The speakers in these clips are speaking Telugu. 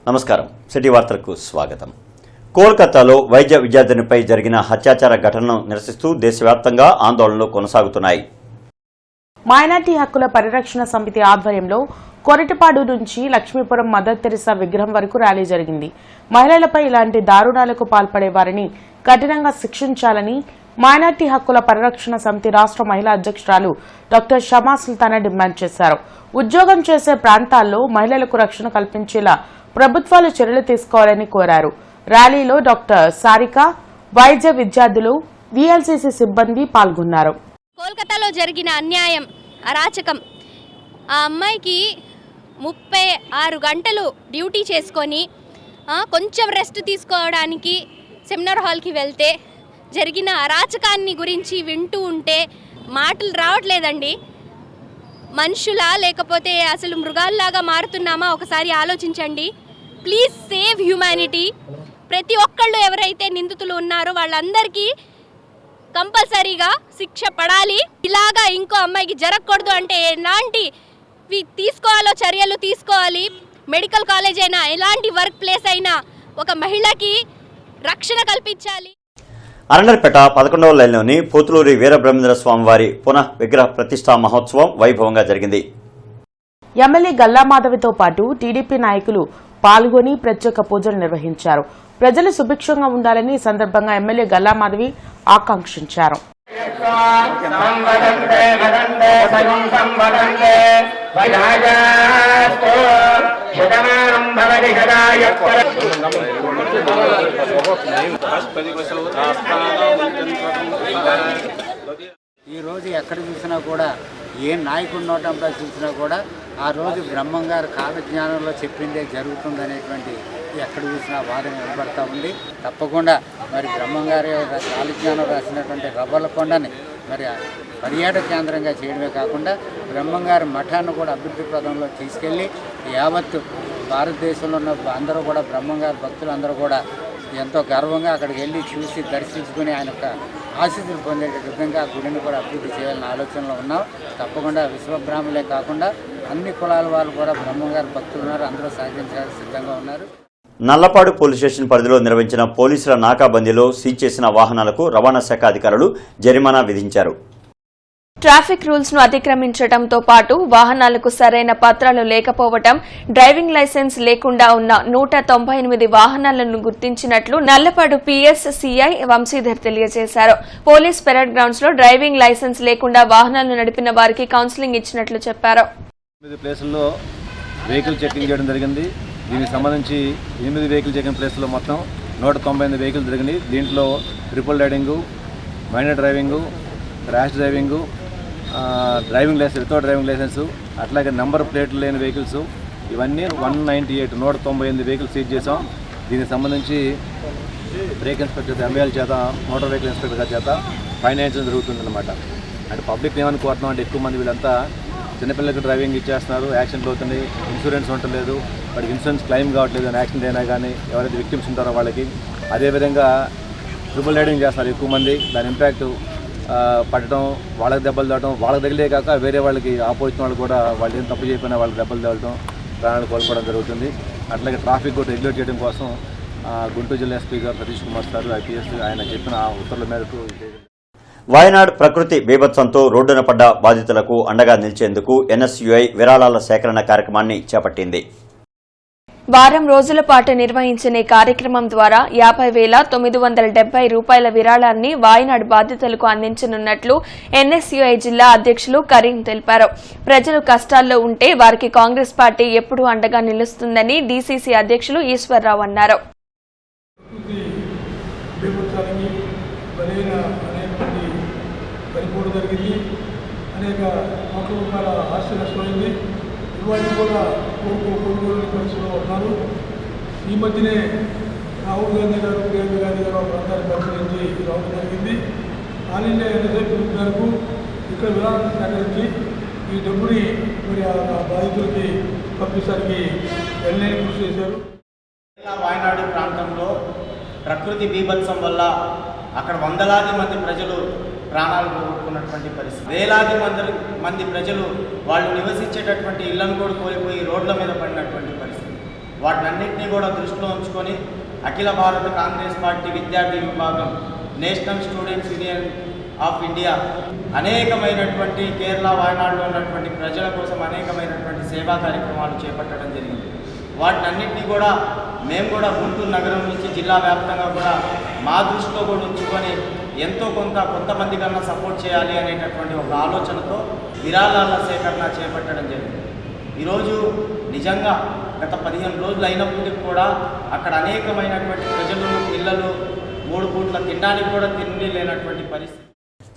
నమస్కారం సిటీ వార్తలకు స్వాగతం. కోల్కతాలో వైద్య విద్యార్థినిపై జరిగిన హత్యాచార ఘటనను నిరసిస్తూ దేశవ్యాప్తంగా ఆందోళనలు కొనసాగుతున్నాయి. మైనార్టీ హక్కుల పరిరక్షణ సమితి ఆధ్వర్యంలో కొరటిపాడు నుంచి లక్ష్మీపురం మదర్ తెరిసా విగ్రహం వరకు ర్యాలీ జరిగింది. మహిళలపై ఇలాంటి దారుణాలకు పాల్పడే వారిని కఠినంగా శిక్షించాలని మైనార్టీ హక్కుల పరిరక్షణ సమితి రాష్ట్ర మహిళా అధ్యక్షురాలు డాక్టర్ షమా సుల్తానా డిమాండ్ చేశారు. ఉద్యోగం చేసే ప్రాంతాల్లో మహిళలకు రక్షణ కల్పించేలా ప్రభుత్వాలు చర్యలు తీసుకోవాలని కోరారు. ర్యాలీలో డాక్టర్ సారిక, వైద్య విద్యార్థులు, వీఎల్సీసీ సిబ్బంది పాల్గొన్నారు. కోల్కతాలో జరిగిన అన్యాయం, అరాచకం, ఆ అమ్మాయికి 36 గంటలు డ్యూటీ చేసుకొని కొంచెం రెస్ట్ తీసుకోవడానికి సెమినార్ హాల్కి వెళ్తే జరిగిన అరాచకాన్ని గురించి వింటూ ఉంటే మాటలు రావట్లేదండి. మనుషులా లేకపోతే అసలు మృగాల్లాగా మారుతున్నామా ఒకసారి ఆలోచించండి. Please save humanity. ప్రతి ఒక్కళ్ళు ఎవరైతే నిందితులు ఉన్నారో వాళ్ళందరికీ కంపల్సరీగా శిక్ష పడాలి. ఇలాగా ఇంకో అమ్మాయికి జరగకూడదు అంటే ఎలాంటివి తీసుకోవాలో చర్యలు తీసుకోవాలి. మెడికల్ కాలేజ్ అయినా ఎలాంటి వర్క్ ప్లేస్ అయినా ఒక మహిళకి రక్షణ కల్పించాలి. అరండర్పేట 11వ లైన్లోని పోతులూరి వీరబ్రహ్మేంద్ర స్వామివారి పునః విగ్రహ ప్రతిష్టా మహోత్సవం వైభవంగా జరిగింది. ఎమ్మెల్యే గల్లా మాధవితో పాటు టీడీపీ నాయకులు పాల్గొని ప్రత్యేక పూజలు నిర్వహించారు. ప్రజలు సుభిక్షంగా ఉండాలని ఈ సందర్భంగా ఎమ్మెల్యే గల్లా మాధవి ఆకాంక్షించారు. ఈ రోజు ఎక్కడ చూసినా కూడా ఏ నాయకుడి నోటంలో చూసినా కూడా ఆ రోజు బ్రహ్మం గారు కాలజ్ఞానంలో చెప్పిందే జరుగుతుందనేటువంటి ఎక్కడ చూసినా వాదన వినబడతా ఉంది. తప్పకుండా మరి బ్రహ్మం గారి కాలజ్ఞానం రాసినటువంటి రవ్వలకొండని మరి పర్యాటక కేంద్రంగా చేయడమే కాకుండా బ్రహ్మం గారి మఠాన్ని కూడా అభివృద్ధి పదంలో తీసుకెళ్ళి యావత్తు భారతదేశంలో ఉన్న అందరూ కూడా బ్రహ్మం గారి భక్తులు అందరూ కూడా ఎంతో గర్వంగా అక్కడికి వెళ్ళి చూసి దర్శించుకుని ఆయన యొక్క ఆశీస్సులు పొందే విధంగా గుడిని కూడా అభివృద్ధి చేయాలనే ఆలోచనలో ఉన్నాం. తప్పకుండా విశ్వబ్రాహ్మణులే కాకుండా అన్ని కులాల వాళ్ళు కూడా బ్రహ్మంగారి భక్తులు ఉన్నారు, అందరూ సహకరించడానికి సిద్ధంగా ఉన్నారు. నల్లపాడు పోలీస్ స్టేషన్ పరిధిలో నిర్వహించిన పోలీసుల నాకాబందీలో సీజ్ చేసిన వాహనాలకు రవాణా శాఖ అధికారులు జరిమానా విధించారు. ట్రాఫిక్ రూల్స్ ను అతిక్రమించడంతో పాటు వాహనాలకు సరైన పత్రాలు లేకపోవడం, డ్రైవింగ్ లైసెన్స్ లేకుండా ఉన్న 198 వాహనాలను గుర్తించినట్లు నల్లపాడు పిఎస్ సిఐ వంశీధర్ తెలియజేశారు. పోలీస్ పెరేడ్ గ్రౌండ్స్ లో డ్రైవింగ్ లైసెన్స్ లేకుండా వాహనాలను నడిపిన వారికి కౌన్సిలింగ్ ఇచ్చినట్లు చెప్పారు. 8 ప్లేసుల్లో వెహికల్ చెకింగ్ చేయడం జరిగింది. దీనికి సంబంధించి 8 వెహికల్ చెకింగ్ ప్లేస్లో మొత్తం 198 వెహికల్ జరిగింది. దీంట్లో triple riding, minor driving, rash driving, driving licence, without driving licence, అట్లాగే నెంబర్ ప్లేట్లు లేని వెహికల్స్, ఇవన్నీ 198 వెహికల్స్ సీజ్ చేసాం. దీనికి సంబంధించి బ్రేక్ ఇన్స్పెక్టర్ ఎంఏఎల్ చేత, మోటార్ వెహికల్ ఇన్స్పెక్టర్ గారి చేత ఫైనాన్షియల్ జరుగుతుందన్నమాట. అంటే పబ్లిక్ ఏమని కోరుతున్నాం అంటే ఎక్కువ మంది వీళ్ళంతా చిన్నపిల్లలకి డ్రైవింగ్ ఇచ్చేస్తున్నారు, యాక్సిడెంట్లు అవుతున్నాయి, ఇన్సూరెన్స్ ఉండలేదు, వాడికి ఇన్సూరెన్స్ క్లెయిమ్ కావట్లేదు అని యాక్సిడెంట్ అయినా కానీ ఎవరైతే విక్టిమ్స్ ఉంటారో వాళ్ళకి. అదేవిధంగా ట్రిపుల్ రైడింగ్ చేస్తున్నారు ఎక్కువ మంది. దాని ఇంపాక్ట్ పడటం, వాళ్ళకి దెబ్బలు తగ్గడం, వాళ్ళకి తగిలే కాక వేరే వాళ్ళకి ఆపోజిట్ వాళ్ళు కూడా వాళ్ళు ఏం తప్పు చేయకపోయినా వాళ్ళకి దెబ్బలు తగలటం, ప్రాణాలు కోల్పోవడం జరుగుతుంది. అట్లాగే ట్రాఫిక్ కూడా రెగ్యులేట్ చేయడం కోసం గుంటూరు జిల్లా ఎస్పీ గారు సతీష్ కుమార్ సార్ ఐపీఎస్ ఆయన చెప్పిన ఉత్తర్వుల మేరకు వాయనాడ్ ప్రకృతి బీభత్సంతో రోడ్డున పడ్డ బాధితులకు అండగా నిలిచేందుకు ఎన్ఎస్యుఐ విరాళాల సేకరణ కార్యక్రమాన్ని చేపట్టింది. వారం రోజుల పాటు నిర్వహించిన ఈ కార్యక్రమం ద్వారా 50,970 రూపాయల విరాళాన్ని వాయనాడ్ బాధితులకు అందించనున్నట్లు ఎన్ఎస్యుఐ జిల్లా అధ్యక్షులు కరీం తెలిపారు. ప్రజలు కష్టాల్లో ఉంటే వారికి కాంగ్రెస్ పార్టీ ఎప్పుడూ అండగా నిలుస్తుందని డీసీసీ అధ్యక్షులు ఈశ్వర్రావు అన్నారు. ఈ మధ్యనే రాహుల్ గాంధీ గారు, ప్రియాంక గాంధీ గారు ప్రాంతాన్ని పరిశీలించి రావడం జరిగింది. ఆల్ ఇండియా ఎన్ఎస్ఐ గ్రూప్ గారు ఇక్కడ విరాళాలను సేకరించి ఈ డబ్బుని మరి ఆ బాధితులకి పంపించడానికి వెంటనే కృషి చేశారు. వాయనాడు ప్రాంతంలో ప్రకృతి బీభత్సం వల్ల అక్కడ వందలాది మంది ప్రజలు ప్రాణాలు కోల్పోతున్నటువంటి పరిస్థితి. వేలాది మంది ప్రజలు వాళ్ళు నివసించేటటువంటి ఇళ్లను కూడా కోల్పోయి రోడ్ల మీద పడినటువంటి పరిస్థితి. వాటినన్నింటినీ కూడా దృష్టిలో ఉంచుకొని అఖిల భారత కాంగ్రెస్ పార్టీ విద్యార్థి విభాగం, national students union of India అనేకమైనటువంటి కేరళ వాయనాడులో ఉన్నటువంటి ప్రజల కోసం అనేకమైనటువంటి సేవా కార్యక్రమాలు చేపట్టడం జరిగింది. వాటినన్నింటినీ కూడా మేము కూడా గుంటూరు నగరం నుంచి జిల్లా వ్యాప్తంగా కూడా మా దృష్టిలో కూడా ఉంచుకొని ఎంతో కొంతమంది కన్నా సపోర్ట్ చేయాలి అనేటటువంటి ఒక ఆలోచనతో విరాళాల సేకరణ చేపట్టడం జరిగింది. ఈరోజు నిజంగా గత 15 రోజులు అయినప్పటికీ కూడా అక్కడ అనేకమైనటువంటి ప్రజలు, పిల్లలు 3 పూట్ల తినడానికి కూడా తిండి లేనటువంటి పరిస్థితి.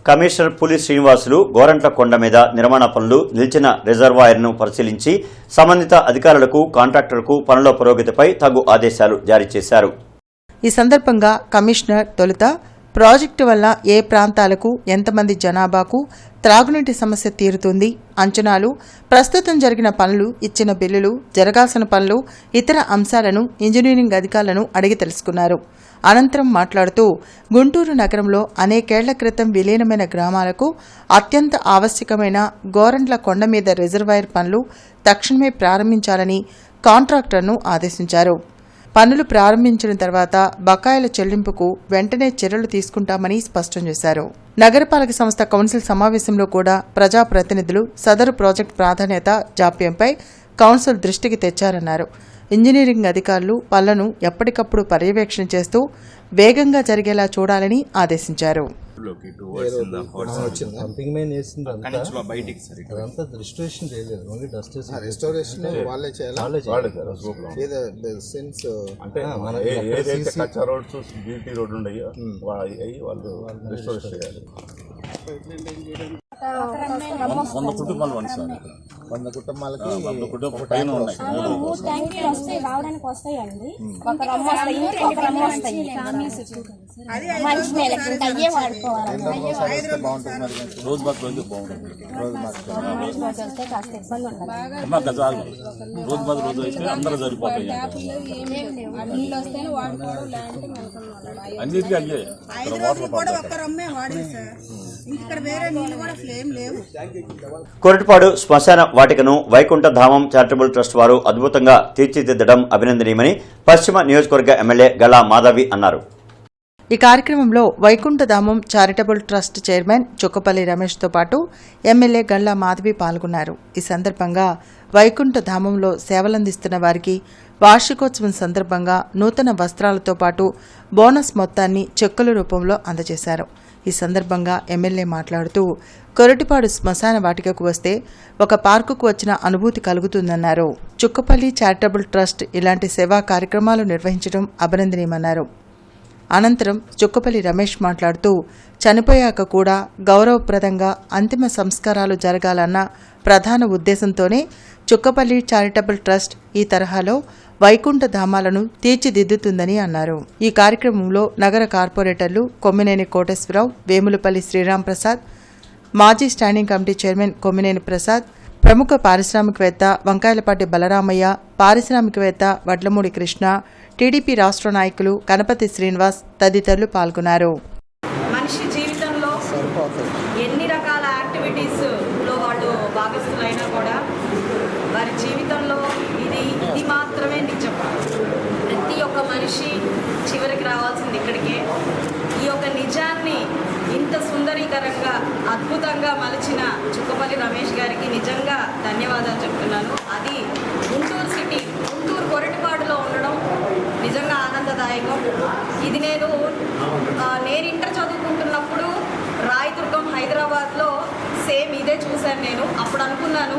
కమిషనర్ పులి శ్రీనివాసులు గోరంట్ల కొండ మీద నిర్మాణ పనులు నిలిచిన రిజర్వాయర్ను పరిశీలించి సంబంధిత అధికారులకు, కాంట్రాక్టర్లకు పనుల పురోగతిపై తగు ఆదేశాలు జారీ చేశారు. ఈ సందర్భంగా కమిషనర్ తొలుత ప్రాజెక్టు వల్ల ఏ ప్రాంతాలకు, ఎంతమంది జనాభాకు త్రాగునీటి సమస్య తీరుతుంది, అంచనాలు, ప్రస్తుతం జరిగిన పనులు, ఇచ్చిన బిల్లులు, జరగాల్సిన పనులు, ఇతర అంశాలను ఇంజనీరింగ్ అధికారులను అడిగి తెలుసుకున్నారు. అనంతరం మాట్లాడుతూ గుంటూరు నగరంలో అనేకేళ్ల క్రితం విలీనమైన గ్రామాలకు అత్యంత ఆవశ్యకమైన గోరంట్ల కొండ మీద రిజర్వాయర్ పనులు తక్షణమే ప్రారంభించాలని కాంట్రాక్టర్ను ఆదేశించారు. పనులు ప్రారంభించిన తర్వాత బకాయిల చెల్లింపుకు వెంటనే చర్యలు తీసుకుంటామని స్పష్టం చేశారు. నగరపాలక సంస్థ కౌన్సిల్ సమావేశంలో కూడా ప్రజాప్రతినిధులు సదరు ప్రాజెక్టు ప్రాధాన్యత, జాప్యంపై కౌన్సిల్ దృష్టికి తెచ్చారన్నారు. ఇంజనీరింగ్ అధికారులు పనులను ఎప్పటికప్పుడు పర్యవేక్షణ చేస్తూ వేగంగా జరిగేలా చూడాలని ఆదేశించారు. రావడానికి వస్తాయండి. ఒక రమ్మ వస్తాయి, ఒక రమ్మ వస్తాయి. మంచి నెలకి అయ్యే వాడుకోవాలి. రోజు వస్తే కాస్త ఇబ్బంది ఉంటుంది. రోజు అయితే అందరూ సరిపోతాయి. నీళ్ళు వస్తేనే వాడుకోవడం, లేదంటే అన్నిటికీ అయ్యే ఒక్క రమ్మే వాడేది సార్. ఇక్కడ వేరే నీళ్ళు కూడా ఫ్లేమ్ లేవు. కొరటిపాడు శ్మశాన వాటికను వైకుంఠ ధామం చారిటబుల్ ట్రస్ట్ వారు అద్భుతంగా తీర్చిదిద్దడం అభినందనీయమని పశ్చిమ నియోజకవర్గ ఎమ్మెల్యే గళా మాధవి అన్నారు. ఈ కార్యక్రమంలో వైకుంఠధామం చారిటబుల్ ట్రస్ట్ చైర్మన్ చుక్కపల్లి రమేష్తో పాటు ఎమ్మెల్యే గల్లా మాధవి పాల్గొన్నారు. ఈ సందర్భంగా వైకుంఠధామంలో సేవలందిస్తున్న వారికి వార్షికోత్సవం సందర్భంగా నూతన వస్త్రాలతో పాటు బోనస్ మొత్తాన్ని చెక్కుల రూపంలో అందజేశారు. ఈ సందర్భంగా ఎమ్మెల్యే మాట్లాడుతూ కొరటిపాడు శ్మశాన వాటికకు వస్తే ఒక పార్కుకు వచ్చిన అనుభూతి కలుగుతుందన్నారు. చుక్కపల్లి చారిటబుల్ ట్రస్ట్ ఇలాంటి సేవా కార్యక్రమాలు నిర్వహించడం అభినందనీయమన్నారు. అనంతరం చుక్కపల్లి రమేష్ మాట్లాడుతూ చనిపోయాక కూడా గౌరవప్రదంగా అంతిమ సంస్కారాలు జరగాలన్న ప్రధాన ఉద్దేశంతోనే చుక్కపల్లి చారిటబుల్ ట్రస్ట్ ఈ తరహాలో వైకుంఠ ధామాలను తీర్చిదిద్దుతుందని అన్నారు. ఈ కార్యక్రమంలో నగర కార్పొరేటర్లు కొమ్మినేని కోటేశ్వరరావు, వేములపల్లి శ్రీరాంప్రసాద్, మాజీ standing committee chairman Kommineni Prasad, ప్రముఖ పారిశ్రామికవేత్త వంకాయలపాటి బలరామయ్య, పారిశ్రామికవేత్త వడ్లమూడి కృష్ణ, టీడీపీ రాష్ట్ర నాయకులు కనపతి శ్రీనివాస్ తదితరులు పాల్గొన్నారు. మనిషి జీవితంలో ఎన్ని రకాల యాక్టివిటీస్లో వాళ్ళు భాగస్థులైనా కూడా వారి జీవితంలో ఇది మాత్రమే నిజం. ప్రతి ఒక్క మనిషి చివరికి రావాల్సింది ఇక్కడికే. ఈ యొక్క నిజాన్ని ఇంత సుందరీకరంగా అద్భుతంగా మలిచిన చుక్కపల్లి రమేష్ గారికి నిజంగా ధన్యవాదాలు చెప్తున్నాను. అది గుంటూరు సిటీ, గుంటూరు కొరటిపాడులో ఉండడం నిజంగా ఆనందదాయకం. ఇది నేను ఇంటర్ చదువుకుంటున్నప్పుడు రాయదుర్గం హైదరాబాద్లో సేమ్ ఇదే చూశాను. నేను అప్పుడు అనుకున్నాను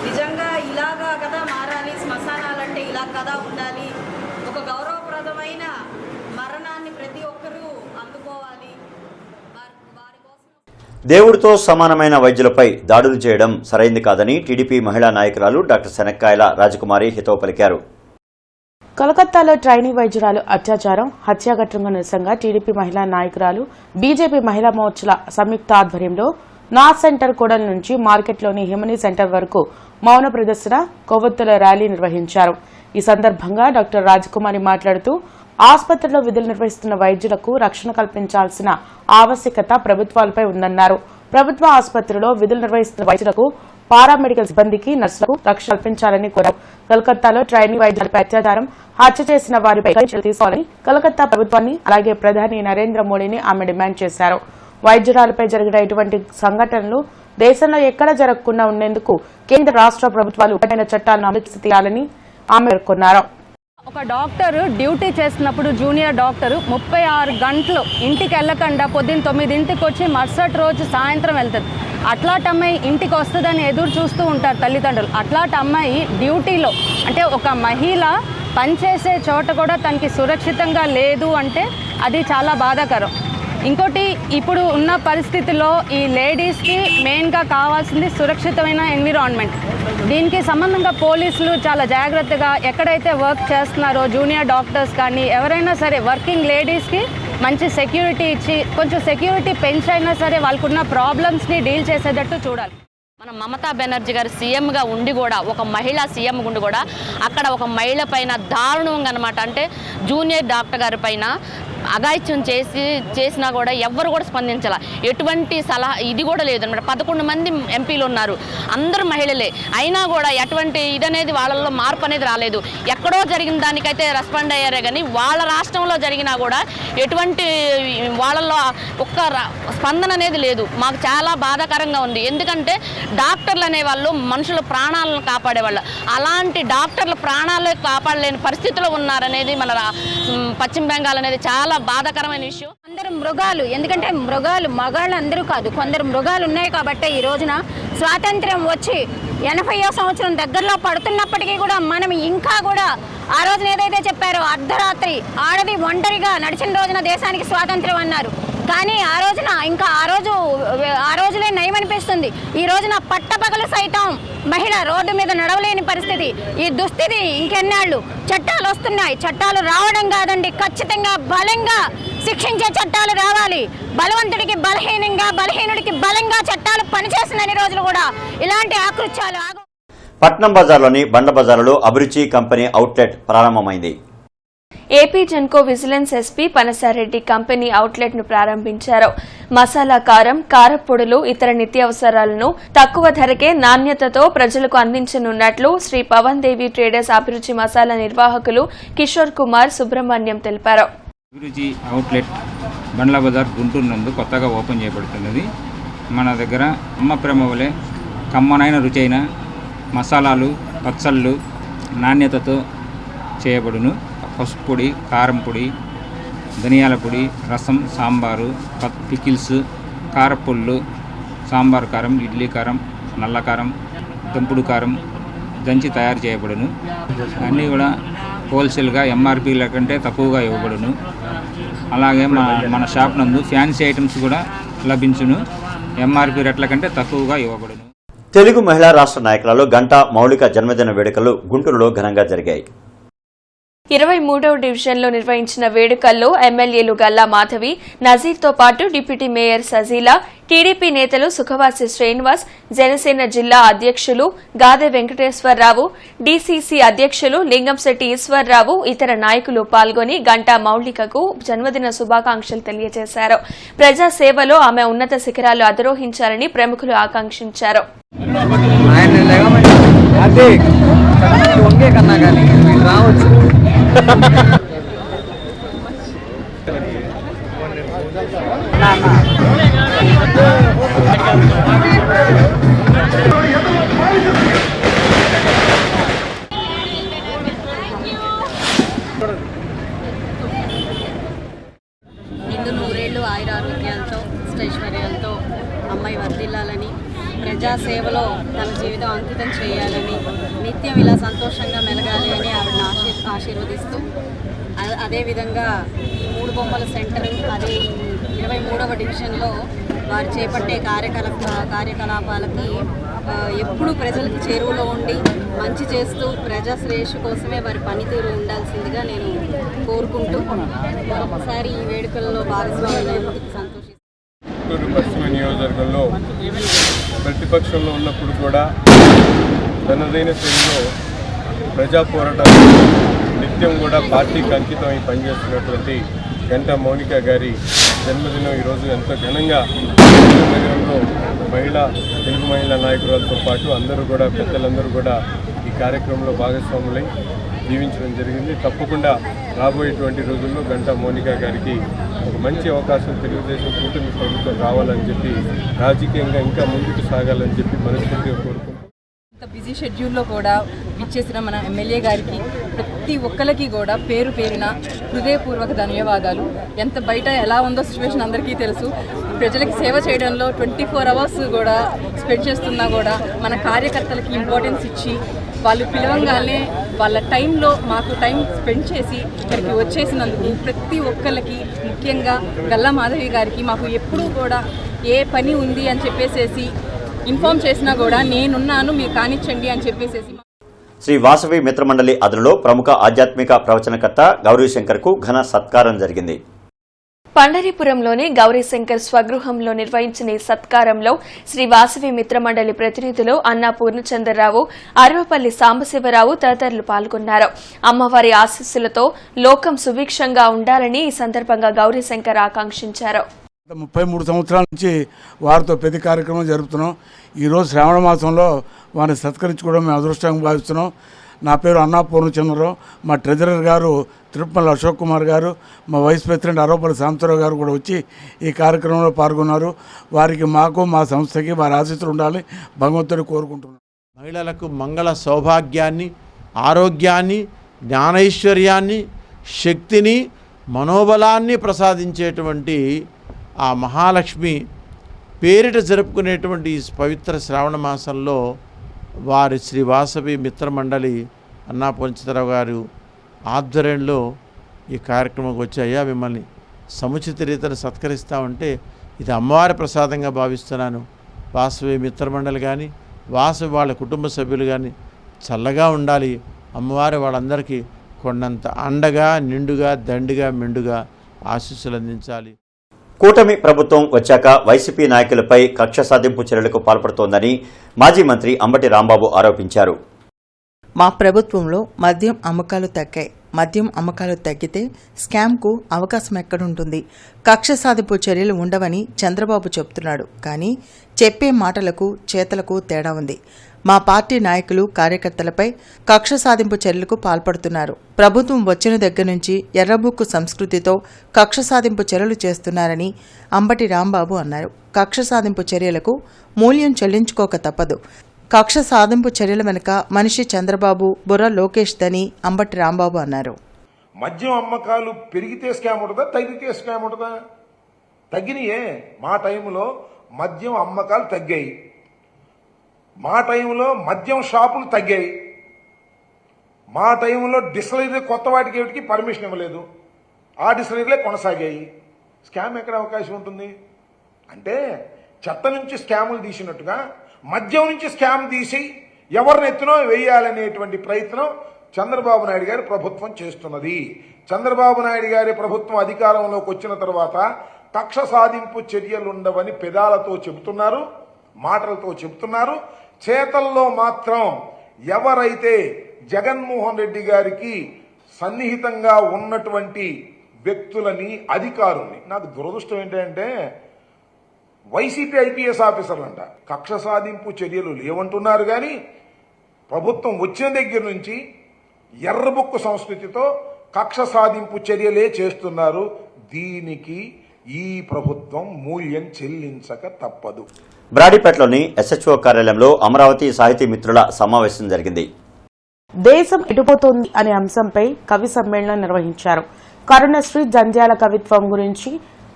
నిజంగా ఇలాగా కదా మారాలి, శ్మశానాలంటే ఇలా కదా ఉండాలి, ఒక గౌరవప్రదమైన మరణాన్ని ప్రతి ఒక్కరూ అందుకోవాలి. దేవుడితో సమానమైన వైద్యులపై దాడులు చేయడం సరైంది కాదని టీడీపీ మహిళా నాయకురాలు డాక్టర్ శనక్కాయల రాజకుమారి హితవు పలికారు. కోల్కతాలో ట్రైనీ వైద్యురాలు అత్యాచారం, హత్యాఘటనగా నిరసనగా టీడీపీ మహిళా నాయకురాలు, బీజేపీ మహిళా మోర్చాల సంయుక్త ఆధ్వర్యంలో నార్త్ సెంటర్ కూడలి నుంచి మార్కెట్లోని హిమనీ సెంటర్ వరకు మౌన ప్రదర్శన, కొవ్వొత్తుల ర్యాలీ నిర్వహించారు. ఈ సందర్భంగా డాక్టర్ రాజకుమారి మాట్లాడుతూ ఆసుపత్రిలో విధులు నిర్వహిస్తున్న వైద్యులకు రక్షణ కల్పించాల్సిన ఆవశ్యకత ప్రభుత్వాలపై ఉందన్నారు. ప్రభుత్వ ఆసుపత్రిలో విధులు నిర్వహిస్తున్న వైద్యులకు పారామెడికల్ సిబ్బందికి నర్సులకు రక్షణ కల్పించాలని కోరారు. కలకత్తాలో ట్రైనీ వైద్యులపై అత్యాచారం, హత్య చేసిన వారిపై చర్యలు తీసుకోవాలని కలకత్తా ప్రభుత్వాన్ని అలాగే ప్రధాని నరేంద్ర మోడీని ఆమె డిమాండ్ చేశారు. వైద్యురాలపై జరిగిన ఇటువంటి సంఘటనలు దేశంలో ఎక్కడ జరగకుండా ఉండేందుకు కేంద్ర రాష్ట్ర ప్రభుత్వాలు కఠిన చట్టాలను అమలు చేయాలని ఆమె పేర్కొన్నారు. ఒక డాక్టర్ డ్యూటీ చేస్తున్నప్పుడు జూనియర్ డాక్టర్ 36 గంటలు ఇంటికి వెళ్ళకుండా పొద్దున్న 9ంటికి వచ్చి మరుసటి రోజు సాయంత్రం వెళ్తుంది. అట్లాంటి అమ్మాయి ఇంటికి వస్తుందని ఎదురు చూస్తూ ఉంటారు తల్లిదండ్రులు. అట్లాంటి అమ్మాయి డ్యూటీలో అంటే ఒక మహిళ పనిచేసే చోట కూడా తనకి సురక్షితంగా లేదు అంటే అది చాలా బాధాకరం. ఇంకోటి ఇప్పుడు ఉన్న పరిస్థితుల్లో ఈ లేడీస్కి మెయిన్గా కావాల్సింది సురక్షితమైన ఎన్విరాన్మెంట్. దీనికి సంబంధంగా పోలీసులు చాలా జాగ్రత్తగా ఎక్కడైతే వర్క్ చేస్తున్నారో జూనియర్ డాక్టర్స్ కానీ ఎవరైనా సరే వర్కింగ్ లేడీస్కి మంచి సెక్యూరిటీ ఇచ్చి కొంచెం సెక్యూరిటీ పెంచైనా సరే వాళ్ళకున్న ప్రాబ్లమ్స్ని డీల్ చేసేటట్టు చూడాలి. మన మమతా బెనర్జీ గారు సీఎంగా ఉండి కూడా ఒక మహిళా సీఎం ఉండి కూడా అక్కడ ఒక మహిళ పైన దారుణంగా అనమాట అంటే జూనియర్ డాక్టర్ గారి పైన అఘాయిత్యం చేసినా కూడా ఎవ్వరు కూడా స్పందించాల. ఎటువంటి సలహా ఇది కూడా లేదనమాట. 11 మంది ఎంపీలు ఉన్నారు, అందరూ మహిళలే. అయినా కూడా ఎటువంటి ఇదనేది వాళ్ళల్లో మార్పు అనేది రాలేదు. ఎక్కడో జరిగిన దానికైతే రెస్పాండ్ అయ్యారే కానీ వాళ్ళ రాష్ట్రంలో జరిగినా కూడా ఎటువంటి వాళ్ళల్లో ఒక్క స్పందన అనేది లేదు. మాకు చాలా బాధాకరంగా ఉంది. ఎందుకంటే డాక్టర్లు అనేవాళ్ళు మనుషుల ప్రాణాలను కాపాడేవాళ్ళు. అలాంటి డాక్టర్ల ప్రాణాలు కాపాడలేని పరిస్థితిలో ఉన్నారనేది మన పశ్చిమ బెంగాల్ అనేది చాలా బాధాకరమైన విషయం. అందరూ మృగాలు, ఎందుకంటే మృగాలు మగాళ్ళు అందరూ కాదు, కొందరు మృగాలు ఉన్నాయి కాబట్టి ఈ రోజున స్వాతంత్ర్యం వచ్చి 80వ సంవత్సరం దగ్గరలో పడుతున్నప్పటికీ కూడా మనం ఇంకా కూడా ఆ రోజున ఏదైతే చెప్పారో అర్ధరాత్రి ఆడది ఒంటరిగా నడిచిన రోజున దేశానికి స్వాతంత్ర్యం అన్నారు. కానీ ఆ రోజున ఇంకా ఆ రోజులే నయమనిపిస్తుంది. ఈ రోజున పట్టపగలు సైతం మహిళ రోడ్డు మీద నడవలేని పరిస్థితి. ఈ దుస్థితి ఇంకెన్నాళ్ళు? చట్టాలు వస్తున్నాయి, చట్టాలు రావడం కాదండి, ఖచ్చితంగా బలంగా శిక్షించే చట్టాలు రావాలి. బలవంతుడికి బలహీనంగా, బలహీనుడికి బలంగా చట్టాలు పనిచేస్తున్న రోజులు కూడా ఇలాంటి ఆకృత్యాలు ఆగు. పట్నం బజార్లోని బండ బజారులో అభిరుచి కంపెనీ అవుట్లెట్ ప్రారంభమైంది. AP Genco vigilance SP Panasareddy company outlet ను ప్రారంభించారు. మసాలా కారం, కారప్పొడులు, ఇతర నిత్యావసరాలను తక్కువ ధరకే నాణ్యతతో ప్రజలకు అందించనున్నట్లు శ్రీ పవన్ దేవి ట్రేడర్స్ అభిరుచి మసాలా నిర్వాహకులు కిషోర్ కుమార్ సుబ్రహ్మణ్యం తెలిపారు. అభిరుచి అవుట్లెట్ బండ్ల బజార్ గుంటూరు నందు కొత్తగా ఓపెన్ చేయబడుతున్నది. మన దగ్గర అమ్మ ప్రేమ వలె కమ్మనైన రుచైన మసాలాలు, పచ్చళ్ళు నాణ్యతతో చేయబడును. పసుపు పొడి, కారం పొడి, ధనియాల పొడి, రసం, సాంబారు, పికిల్స్, కారపొళ్ళు, సాంబార్ కారం, ఇడ్లీ కారం, నల్ల కారం, దంపుడు కారం దంచి తయారు చేయబడును. అన్నీ కూడా హోల్సేల్గా ఎంఆర్పీల కంటే తక్కువగా ఇవ్వబడును. అలాగే మన షాప్ నందు ఫ్యాన్సీ ఐటమ్స్ కూడా లభించును. ఎంఆర్పీ రేట్ల కంటే తక్కువగా ఇవ్వబడును. తెలుగు మహిళా రాష్ట్ర నాయకులలో గంటా మౌలిక జన్మదిన వేడుకలు గుంటూరులో ఘనంగా జరిగాయి. 23వ డివిజన్లో నిర్వహించిన వేడుకల్లో ఎమ్మెల్యేలు గల్లా మాధవి, నజీర్తో పాటు డిప్యూటీ మేయర్ సజీలా, టీడీపీ నేతలు సుఖవాసి శ్రీనివాస్, జనసేన జిల్లా అధ్యక్షులు గాదె వెంకటేశ్వరరావు, డీసీసీ అధ్యక్షులు లింగంశెట్టి ఈశ్వర్రావు, ఇతర నాయకులు పాల్గొని గంటా మౌలికకు జన్మదిన శుభాకాంక్షలు తెలియజేశారు. ప్రజాసేవలో ఆమె ఉన్నత శిఖరాలు అధిరోహించాలని ప్రముఖులు ఆకాంక్షించారు. నిండు నూరేళ్లు ఆయురారోగ్యాలతో అష్టైశ్వర్యాలతో అమ్మాయి వర్ధిల్లాలని, ప్రజాసేవలో తన జీవితం అంకితం చేయాలని, నిత్యం ఇలా సంతోషంగా మెలగాలి అని ఆవిడని ఆశీర్వదిస్తూ, అదేవిధంగా ఈ 3 బొమ్మల సెంటర్ అదే 23వ డివిజన్లో వారు చేపట్టే కార్యకలాపాలకి ఎప్పుడూ ప్రజలకు చేరువలో ఉండి మంచి చేస్తూ ప్రజా శ్రేయస్సు కోసమే వారి పనితీరు ఉండాల్సిందిగా నేను కోరుకుంటూ మరొకసారి ఈ వేడుకల్లో భాగస్వామ్యం సంతోషిస్తాను. గుంటూరు పశ్చిమ నియోజకవర్గంలో ప్రతిపక్షంలో ఉన్నప్పుడు కూడా తనదైన శైలిలో ప్రజా పోరాటాలు నిత్యం కూడా పార్టీకి అంకితమై పనిచేస్తున్నటువంటి గంటా మౌనిక గారి జన్మదినం ఈరోజు ఎంతో ఘనంగా నగరంలో తెలుగు మహిళా నాయకురాలతో పాటు అందరూ కూడా పెద్దలందరూ కూడా ఈ కార్యక్రమంలో భాగస్వాములై దీవించడం జరిగింది. తప్పకుండా రాబోయేటువంటి రోజుల్లో గంటా మోనికా గారికి ఒక మంచి అవకాశం తెలుగుదేశం కూటమి ప్రభుత్వం రావాలని చెప్పి, రాజకీయంగా ఇంకా ముందుకు సాగాలని చెప్పి మనస్ఫూర్తిగా కోరుకుంటున్నాం. ఇంత బిజీ షెడ్యూల్లో కూడా ఇచ్చేసిన మన ఎమ్మెల్యే గారికి ప్రతి ఒక్కరికి కూడా పేరు పేరున హృదయపూర్వక ధన్యవాదాలు. ఎంత బయట ఎలా ఉందో సిచ్యువేషన్ అందరికీ తెలుసు. ప్రజలకి సేవ చేయడంలో 24 అవర్స్ కూడా స్పెండ్ చేస్తున్నా కూడా మన కార్యకర్తలకి ఇంపార్టెన్స్ ఇచ్చి వాళ్ళు పిలవంగానే వాళ్ళ టైంలో మాకు టైం స్పెండ్ చేసి ఇక్కడికి వచ్చేసినందుకు ప్రతి ఒక్కరికి, ముఖ్యంగా గల్లా మాధవి గారికి మాకు ఎప్పుడూ కూడా ఏ పని ఉంది అని చెప్పేసేసి ఇన్ఫార్మ్ చేసినా కూడా నేనున్నాను మీరు కానిచ్చండి అని చెప్పేసేసి. శ్రీ వాసవి మిత్రమండలి అదునులో ప్రముఖ ఆధ్యాత్మిక ప్రవచనకర్త గౌరీశంకర్కు ఘన సత్కారం జరిగింది. పండరీపురంలోని గౌరీశంకర్ స్వగృహంలో నిర్వహించిన ఈ సత్కారంలో శ్రీ వాసవి మిత్రమండలి ప్రతినిధులు అన్నా పూర్ణచంద్రరావు, అరవపల్లి సాంబశివరావు తదితరులు పాల్గొన్నారు. అమ్మవారి ఆశీస్సులతో లోకం సుభిక్షంగా ఉండాలని ఈ సందర్భంగా గౌరీశంకర్ ఆకాంక్షించారు. 33 సంవత్సరాల నుంచి వారితో ప్రతి కార్యక్రమం జరుపుతున్నాం. ఈరోజు శ్రావణ మాసంలో వారిని సత్కరించుకోవడం మేము అదృష్టంగా భావిస్తున్నాం. నా పేరు అన్నా పూర్ణచంద్రరావు. మా ట్రెజరర్ గారు తిరుపతి అశోక్ కుమార్ గారు, మా వైస్ ప్రెసిడెంట్ అరవపల్లి సాంబశివరావు గారు కూడా వచ్చి ఈ కార్యక్రమంలో పాల్గొన్నారు. వారికి, మాకు, మా సంస్థకి వారి ఆశీస్సులు ఉండాలి భగవంతుడు కోరుకుంటున్నాం. మహిళలకు మంగళ సౌభాగ్యాన్ని, ఆరోగ్యాన్ని, జ్ఞానైశ్వర్యాన్ని, శక్తిని, మనోబలాన్ని ప్రసాదించేటువంటి ఆ మహాలక్ష్మి పేరిట జరుపుకునేటువంటి ఈ పవిత్ర శ్రావణ మాసంలో వారి శ్రీ వాసవి మిత్రమండలి అన్నా పూర్ణచంద్రరావు గారు ఆధ్వర్యంలో ఈ కార్యక్రమంకి వచ్చాయా మిమ్మల్ని సముచిత రీతిని సత్కరిస్తామంటే ఇది అమ్మవారి ప్రసాదంగా భావిస్తున్నాను. వాసవి మిత్రమండలి కానీ, వాసవి వాళ్ళ కుటుంబ సభ్యులు కానీ చల్లగా ఉండాలి. అమ్మవారి వాళ్ళందరికీ కొండంత అండగా, నిండుగా, దండిగా, మెండుగా ఆశీస్సులు అందించాలి. కూటమి ప్రభుత్వం వచ్చాక వైసీపీ నాయకులపై కక్ష సాధింపు చర్యలకు పాల్పడుతోందని మాజీ మంత్రి అంబటి రాంబాబు ఆరోపించారు. మా ప్రభుత్వంలో మద్యం అమ్మకాలు తగ్గాయి. మద్యం అమ్మకాలు తగ్గితే స్కామ్కు అవకాశం ఎక్కడుంటుంది? కక్ష సాధింపు చర్యలు ఉండవని చంద్రబాబు చెబుతున్నాడు. కానీ చెప్పే మాటలకు చేతలకు తేడా ఉంది. మా పార్టీ నాయకులు, కార్యకర్తలపై కక్ష సాధింపు చర్యలకు పాల్పడుతున్నారు. ప్రభుత్వం వచ్చిన దగ్గర నుంచి ఎర్రబుక్కు సంస్కృతితో కక్ష సాధింపు చర్యలు చేస్తున్నారని అంబటి రాంబాబు అన్నారు. కక్ష సాధింపు చర్యలకు మూల్యం చెల్లించుకోక తప్పదు. కక్ష సాధింపు చర్యల వెనుక మనిషి చంద్రబాబు, బుర్ర లోకేష్ దని అంబటి రాంబాబు అన్నారు. మద్యం అమ్మకాలు పెరిగితే స్కామ్ ఉంటుందా, తగ్గితే స్కామ్ ఉంటుందా? తగ్గినాయే. మా టైంలో మద్యం అమ్మకాలు తగ్గాయి. మా టైంలో మద్యం షాపులు తగ్గాయి. మా టైంలో డిస్టిలరీ కొత్త వాటికి ఏమిటికి పర్మిషన్ ఇవ్వలేదు. ఆ డిస్టిలరీలే కొనసాగాయి. స్కామ్ ఎక్కడ అవకాశం ఉంటుంది? అంటే చెత్త నుంచి స్కాములు తీసినట్టుగా మద్యం నుంచి స్కామ్ తీసి ఎవరిని ఎత్తునో వేయాలనేటువంటి ప్రయత్నం చంద్రబాబు నాయుడు గారి ప్రభుత్వం చేస్తున్నది. చంద్రబాబు నాయుడు గారి ప్రభుత్వం అధికారంలోకి వచ్చిన తర్వాత కక్ష సాధింపు చర్యలుండవని పెదాలతో చెబుతున్నారు, మాటలతో చెబుతున్నారు. చేతల్లో మాత్రం ఎవరైతే జగన్మోహన్ రెడ్డి గారికి సన్నిహితంగా ఉన్నటువంటి వ్యక్తులని, అధికారుల్ని, నాకు దురదృష్టం ఏంటంటే వైసీపీ ఐపీఎస్ ఆఫీసర్లంట కక్ష సాధింపు చర్యలు లేవంటున్నారు. కానీ ప్రభుత్వం వచ్చిన దగ్గర నుంచి ఎర్రబుక్కు సంస్కృతితో కక్ష సాధింపు చర్యలే చేస్తున్నారు. దీనికి ఈ ప్రభుత్వం మూల్యం చెల్లించక తప్పదు. బ్రాడీపేటలోని ఎస్హెచ్ఓ కార్యాలయంలో అమరావతి సాహితీ మిత్రుల సమావేశం జరిగింది. దేశం ఎటుపోతోంది అనే అంశంపై కవి సమ్మేళనం నిర్వహించారు. కరుణశ్రీ జంధ్యాల కవిత్వం గురించి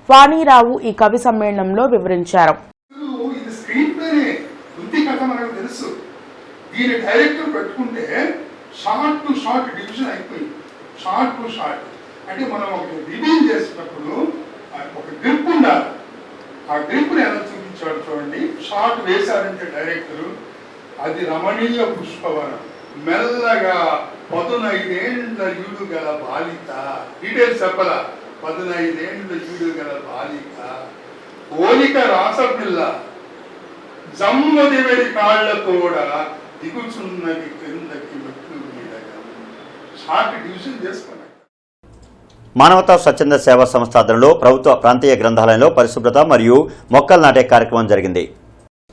వాణీరావు ఈ కవి సమ్మేళనంలో వివరించారు. దీని డైరెక్టర్ పెట్టుకుంటే షార్ట్ టు షార్ట్ డివిజన్ అయిపోయింది. షార్ట్ టు షార్ట్ అంటే మనం ఒకటి రివీల్ చేసినప్పుడు ఒక గ్రిప్ ఉండాలి. ఆ గ్రిప్ని ఎలా చూపించాడు చూడండి. షార్ట్ వేశారంటే డైరెక్టరు, అది రమణీయ పుష్పవనం. మెల్లగా 15 ఏళ్ల ఈడు గల బాలిక, డీటెయిల్స్ చెప్పల, 15 ఏళ్ల ఈడు గల బాలిక, పోలిక రాసపిల్ల, జమ్మదివడి కాళ్ల కూడా దిగుచున్నది క్రిందకి మెట్లు మీదగా. షార్ట్ డివిజన్ చేసుకున్నాయి. మానవతా స్వచ్ఛంద సేవా సంస్థ ఆధ్వర్యంలో ప్రభుత్వ ప్రాంతీయ గ్రంథాలయంలో పరిశుభ్రత మరియు మొక్కలు నాటే కార్యక్రమం జరిగింది.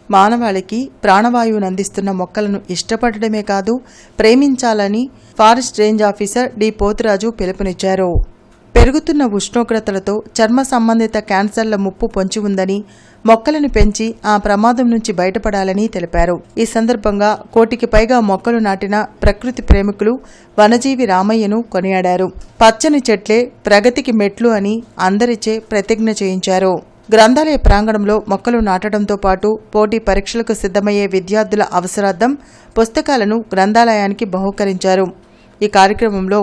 మానవాళికి ప్రాణవాయువును అందిస్తున్న మొక్కలను ఇష్టపడటమే కాదు ప్రేమించాలని forest range officer D Pothuraju పిలుపునిచ్చారు. పెరుగుతున్న ఉష్ణోగ్రతలతో చర్మ సంబంధిత క్యాన్సర్ల ముప్పు పొంచి ఉందని, మొక్కలను పెంచి ఆ ప్రమాదం నుంచి బయటపడాలని తెలిపారు. ఈ సందర్భంగా 1 కోటికి పైగా మొక్కలు నాటిన ప్రకృతి ప్రేమికులు వనజీవి రామయ్యను కొనియాడారు. పచ్చని చెట్లే ప్రగతికి మెట్లు అని అందరిచే ప్రతిజ్ఞ చేయించారు. గ్రంథాలయ ప్రాంగణంలో మొక్కలు నాటడంతో పాటు పోటీ పరీక్షలకు సిద్ధమయ్యే విద్యార్థుల అవసరార్థం పుస్తకాలను గ్రంథాలయానికి బహూకరించారు. ఈ కార్యక్రమంలో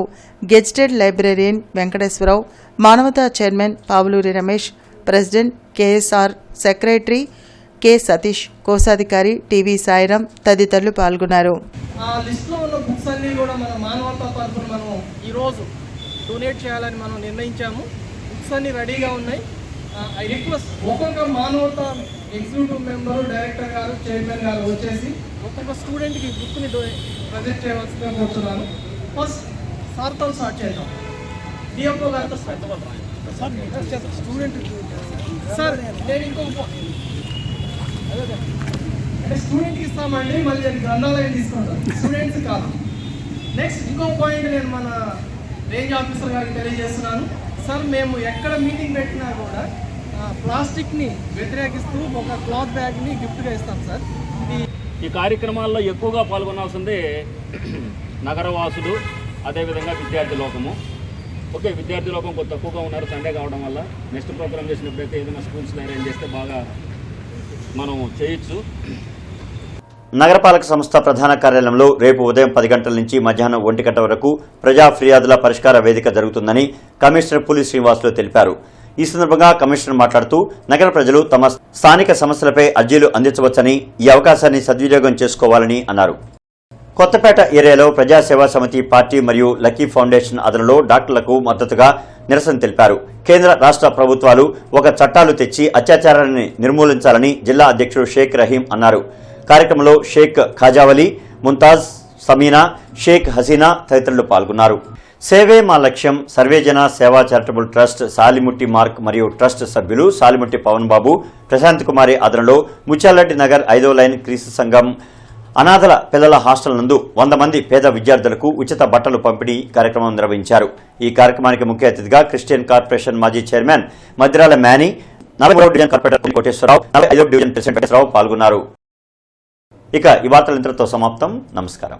గెజిటెడ్ లైబ్రేరియన్ వెంకటేశ్వరరావు, మానవతా chairman Pavuluri Ramesh, president KSR, secretary K Satish, కోశాధికారి టీవీ సాయిరాం తదితరులు పాల్గొన్నారు. ఆ లిస్టులో ఉన్న బుక్స్ అన్నీ కూడా మన మానవతా తరఫున మనం ఈరోజు డొనేట్ చేయాలని మనం నిర్ణయించాము. బుక్స్ అన్నీ రెడీగా ఉన్నాయి. ఐ రిక్వెస్ట్ ఒక్కొక్క మానవతా ఎగ్జిక్యూటివ్ మెంబరు, డైరెక్టర్ గారు, చైర్మన్ గారు వచ్చేసి ఒక్కొక్క స్టూడెంట్కి బుక్ని ప్రజెంట్ చేయవలసిందిగా కోరుతున్నాను. ఫస్ట్ సార్తో స్టార్ట్ చేద్దాం. డిఎఫ్ఓ గారితో స్టార్ట్ స్టూడెంట్ సార్ నేను ఇంకొక అంటే స్టూడెంట్కి ఇస్తామండి, మళ్ళీ నేను గ్రంథాలయం తీసుకుంటాను, స్టూడెంట్స్ కాదు. నెక్స్ట్ ఇంకో పాయింట్ నేను మన రేంజ్ ఆఫీసర్ గారికి తెలియజేస్తున్నాను. సార్ మేము ఎక్కడ మీటింగ్ పెట్టినా కూడా ప్లాస్టిక్ని వ్యతిరేకిస్తూ ఒక క్లాత్ బ్యాగ్ని గిఫ్ట్గా ఇస్తాం సార్. ఈ కార్యక్రమాల్లో ఎక్కువగా పాల్గొనాల్సిందే నగరవాసులు, అదేవిధంగా విద్యార్థి లోకము. ఓకే, విద్యార్థి లోకం కొంత తక్కువగా ఉన్నారు సండే కావడం వల్ల. నెక్స్ట్ ప్రోగ్రామ్ చేసినప్పుడైతే ఏదైనా స్కూల్స్లో అరేంజ్ చేస్తే బాగా మనం చేయొచ్చు. నగరపాలక సంస్థ ప్రధాన కార్యాలయంలో రేపు ఉదయం 10 గంటల నుంచి మధ్యాహ్నం 1 గంట వరకు ప్రజా ఫిర్యాదుల పరిష్కార వేదిక జరుగుతుందని కమిషనర్ పులి శ్రీనివాసులు తెలిపారు. ఈ సందర్భంగా కమిషనర్ మాట్లాడుతూ నగర ప్రజలు తమ స్థానిక సమస్యలపై అర్జీలు అందించవచ్చని, ఈ అవకాశాన్ని సద్వినియోగం చేసుకోవాలని అన్నారు. కొత్తపేట ఏరియాలో ప్రజాసేవా సమితి పార్టీ మరియు లక్కీ ఫౌండేషన్ ఆధ్వర్యంలో డాక్టర్లకు మద్దతుగా నిరసన తెలిపారు. కేంద్ర రాష్ట్ర ప్రభుత్వాలు ఒక చట్టాలు తెచ్చి అత్యాచారాన్ని నిర్మూలించాలని జిల్లా అధ్యక్షుడు షేక్ రహీం అన్నారు. కార్యక్రమంలో షేక్ ఖాజావలి, ముంతాజ్, సమీనా, షేక్ హసీనా తదితరులు పాల్గొన్నారు. సేవే మా లక్ష్యం సర్వేజన సేవా చారిటబుల్ ట్రస్ట్ సాలిముట్టి మార్క్ మరియు ట్రస్ట్ సభ్యులు సాలిముట్టి పవన్ బాబు, ప్రశాంత్ కుమారి ఆధ్వర్యంలో ముత్యాలరెడ్డి నగర్ 5వ లైన్ క్రీస్తు సంఘం అనాథల పిల్లల హాస్టల్ నందు 100 మంది పేద విద్యార్థులకు ఉచిత బట్టలు పంపిణీ కార్యక్రమం నిర్వహించారు. ఈ కార్యక్రమానికి ముఖ్య అతిథిగా క్రిస్టియన్ కార్పొరేషన్ మాజీ చైర్మన్ మద్రాల మేనీ, 40వ డివిజన్ కార్పొరేటర్ కోటేశ్వరరావు, 45వ డివిజన్ ప్రెసిడెంట్ రావు పాల్గొన్నారు. ఇక ఈ వార్తలు ఇంతటితో సమాప్తం. నమస్కారం.